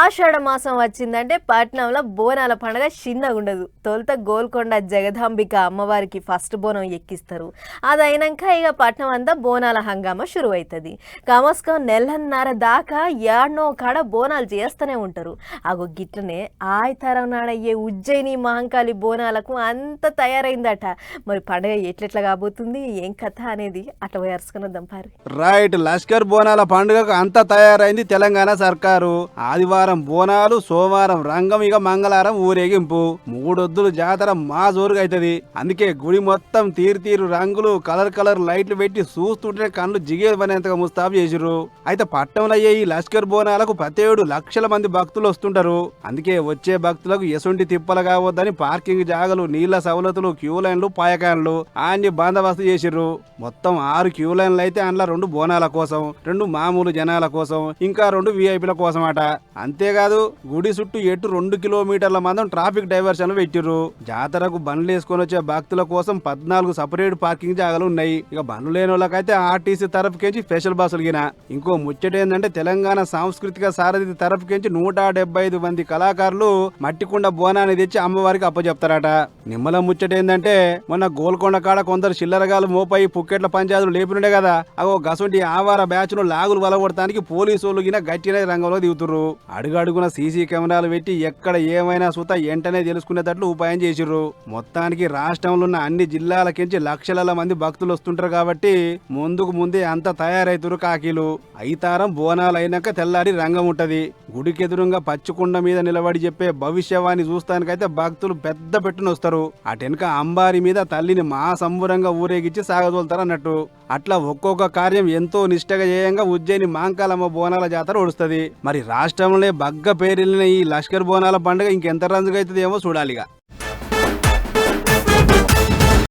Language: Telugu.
ఆషాఢ మాసం వచ్చిందంటే పట్నంలో బోనాల పండుగ చిన్నగా ఉండదు. తొలుత గోల్కొండ జగదాంబిక అమ్మవారికి ఫస్ట్ బోనం ఎక్కిస్తారు. అదైనాక ఇక పట్నం అంతా బోనాల హంగామా షురువైతుంది. కమస్కం నెలన్నర దాకా యాడ్నో కాడ బోనాలు చేస్తూనే ఉంటారు. అగో గిట్లనే ఆయతరం నాడయ్యే ఉజ్జయిని మహంకాళి బోనాలకు అంత తయారైందట. మరి పండుగ ఎట్లెట్లా కాబోతుంది, ఏం కథ అనేది అట్లా పోయర్చుకున్నద్దాం పారి. రైట్, లష్కర్ బోనాల పండుగకు అంతా తయారైంది తెలంగాణ సర్కారు. ఆదివారం బోనాలు, సోమవారం రంగం, ఇక మంగళవారం ఊరేగింపు. మూడొద్దులు జాతర మా జోరుగా అవుతుంది. అందుకే గుడి మొత్తం తీరు రంగులు, కలర్ లైట్లు పెట్టి చూస్తుంటే కళ్ళు జిగేలు పనేంతగా ముస్తాబు చేసిర్రు. అయితే పట్టణంలో అయ్యే ఈ లష్కర్ బోనాలకు ప్రతి 7 లక్షల మంది భక్తులు వస్తుంటారు. అందుకే వచ్చే భక్తులకు ఎసుంటి తిప్పలు కావద్దని పార్కింగ్ జాగలు, నీళ్ల సవలతులు, క్యూ లైన్లు, పాయకాన్లు అన్ని బందోబస్తు చేసిర్రు. మొత్తం 6 క్యూ లైన్లు అయితే అందులో 2 బోనాల కోసం, 2 మామూలు జనాల కోసం, ఇంకా 2 విఐపీల కోసం అట. అంతేకాదు గుడి చుట్టూ 2 కిలోమీటర్ల మందం ట్రాఫిక్ డైవర్షన్లు పెట్టిర్రు. జాతరకు బండ్లు వేసుకొని వచ్చే భక్తుల కోసం 14 సపరేట్ పార్కింగ్ జాగాలు ఉన్నాయి. ఇక బండ్లు లేని వాళ్ళకైతే ఆర్టీసీ తరఫుకేంచి స్పెషల్ బస్సులు గిన. ఇంకో ముచ్చట ఏంటంటే తెలంగాణ సాంస్కృతిక సారథి తరఫుకేంచి 175 మంది కళాకారులు మట్టికుండ బోనాన్ని తెచ్చి అమ్మవారికి అప్పచెప్తారట. నిమ్మల ముచ్చట ఏంటంటే మొన్న గోల్కొండ కాడ కొందరు చిల్లరగాలు మోపై పుక్కెట్ల పంచాయతీలు లేపినుండే కదా, అగో గసంటి ఆవార బ్యాచ్ ను లాగులు వలగొడటానికి పోలీసులు గిన గట్టిన రంగంలో దిగుతుర్రు. అడుగడుగున సీసీ కెమెరాలు పెట్టి ఎక్కడ ఏమైనా సుత వెంటనే తెలుసుకునేటట్లు ఉపాయం చేసిర్రు. మొత్తానికి రాష్ట్రంలో ఉన్న అన్ని జిల్లాలకించి లక్షల మంది భక్తులు వస్తుంటారు కాబట్టి ముందుకు ముందే అంతా తయారైతురు కాకీలు. అయితారం బోనాలు అయినాక తెల్లారి రంగం ఉంటది. గుడికెదురుగా పచ్చికుండ మీద నిలబడి చెప్పే భవిష్యవాణి చూస్తానికైతే భక్తులు పెద్ద పెట్టునొస్తారు. అటెనక అంబారి మీద తల్లిని మా సంబురంగా ఊరేగిచ్చి సాగదోలుతారు అన్నట్టు. అట్లా ఒక్కొక్క కార్యం ఎంతో నిష్టగా చేయంగా ఉజ్జయిని మాంకాలమ్మ బోనాల జాతర ఒడుస్తుంది. మరి రాష్ట్రంలో బగ్గ పేరిల్లిన ఈ లష్కర్ బోనాల పండుగ ఇంకెంత రంజుగా అవుతుందేమో చూడాలిగా.